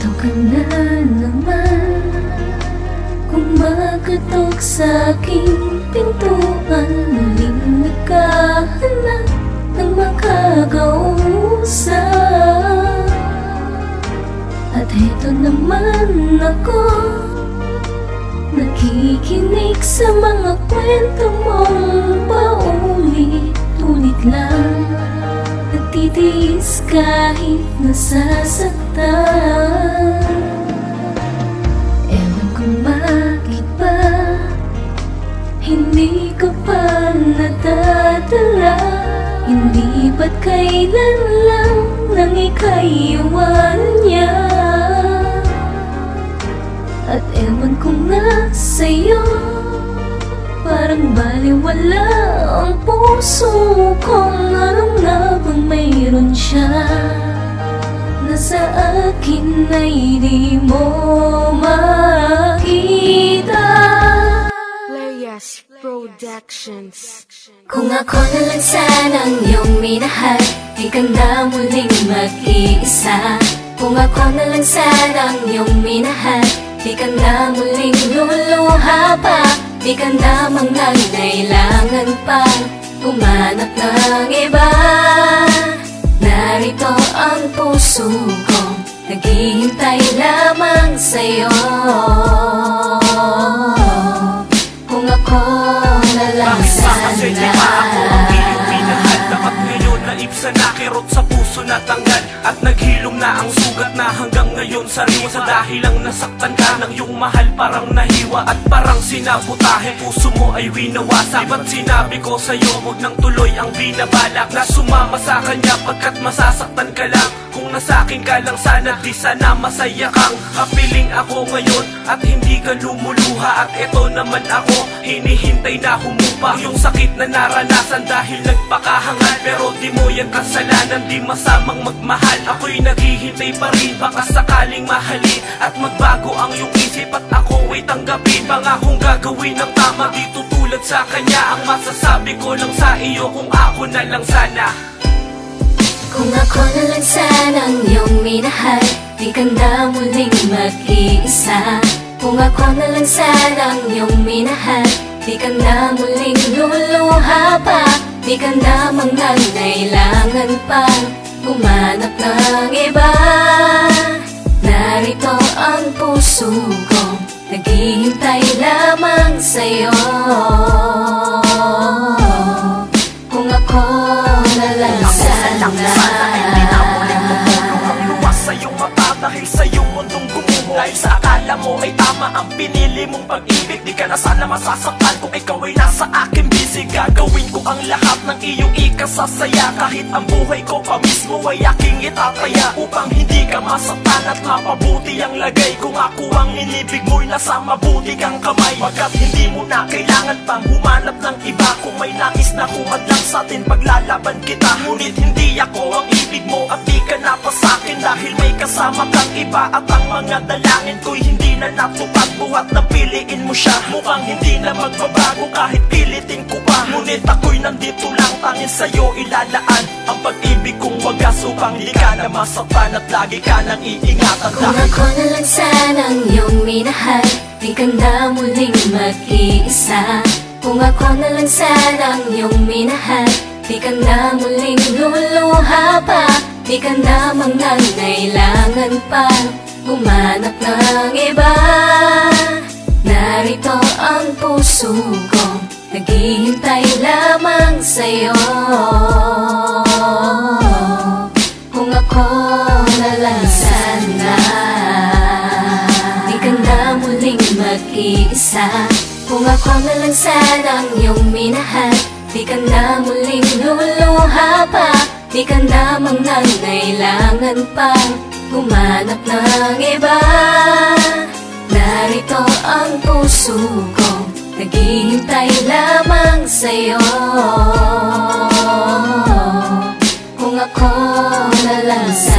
Ito ka na naman, kumakatok sa aking pintuan. Muling naghahanap ng makakausap. At eto naman ako, nakikinig sa mga kwento mong paulit-ulit lang. Nagtitiis kahit nasasaktan. Ewan kung bakit ba hindi ka pa nadadala. Hindi ba't kailan lang nang ika'y iwanan niya. At ewan ko nga sa'yo, parang baliwala ang puso kung ano nga bang mayroon siya na sa akin ay di mo makita. Playas Productions. Kung ako na lang sanang iyong minahal, di ka na muling mag-iisa. Kung ako na lang sanang iyong minahal, di ka na muling luluha pa. Di ka na mangangailangan pang umanap ng iba. Narito ang puso ko, naghihintay lamang sa'yo. Kung ako na lang sana, dapat ngayon naib sa nakirot sa puso na tanggal. At naghilom na ang sugat na hanggang ngayon sariwa. Sa dahil lang nasaktan ka ng iyong mahal, parang nahiwa at parang sinabotahe. Puso mo ay winawasak. Ba't sinabi ko sa'yo, huwag nang tuloy ang binabalak na sumama sa kanya, pagkat masasaktan ka lang. Kung nasakin ka lang sana, di sana masaya kang kapiling ako ngayon at hindi ka lumuluha. At eto naman ako, hinihintay na humupa yung sakit na naranasan dahil nagpakahangal. Pero di mo yan kasalanan, di masamang magmahal. Ako'y naghihintay pa rin, baka sakaling mahalin at magbago ang iyong isip at ako ay tanggapin. Pangakong gagawin ng tama, di tutulad sa kanya. Ang masasabi ko lang sa iyo, kung ako na lang sana. Kung ako na lang sanang iyong minahal, di ka na muling mag-iisa. Kung ako na lang sanang iyong minahal, di ka na muling luluha pa. Di ka na mangangailangan pang umanap ng iba. Narito ang puso ko, naghihintay lamang sa'yo. Kung ako na lang sana, hindi na muling tumulo ang luwas sa iyong mata dahil sa iyong mundong gumuho. Dahil sa akala mo ay tama ang pinili mong pag-ibig, di ka na sana masasaktan kung ikaw ay nasa akin busy. Gagawin ko ang lahat ng iyong ikasasaya, kahit ang buhay ko pa mismo ay aking itataya, upang hindi ka masaktan at mapabuti ang lagay. Kung ako ang inibig mo'y nasa mabuti kang kamay, pagkat hindi mo na kailangan pang humanap ng iba. Kung may nais na humadlang sa'tin, paglalaban kita. Ngunit hindi ako ang ibig mo at di ka na pa sa'kin, dahil may kasama kang iba. At ang mga dalangin ko'y hindi na natupad, buhat na piliin mo siya. Mukhang hindi na magbabago kahit pilitin ko pa. Ngunit ako'y nandito lang, tangin sa'yo ilalaan ang pag-ibig kong wagas, upang di ka na masaktan at lagi ka nang iingatan. Kung ako na lang sanang iyong minahal, di ka na muling mag-iisa. Kung ako na lang sanang iyong minahal, di ka na muling luluha pa. Di ka na mangangailangan pang umanap ng iba. Narito ang puso ko, naghihintay lamang sa'yo. Kung ako na lang sana, di ka na muling mag-iisa. Kung ako na lang sanang iyong minahal, di ka na muling luluha pa. Di ka na mangangailangan pang humanap ng iba. Narito ang puso ko, naghihintay lamang sa'yo. Kung ako na lang sana.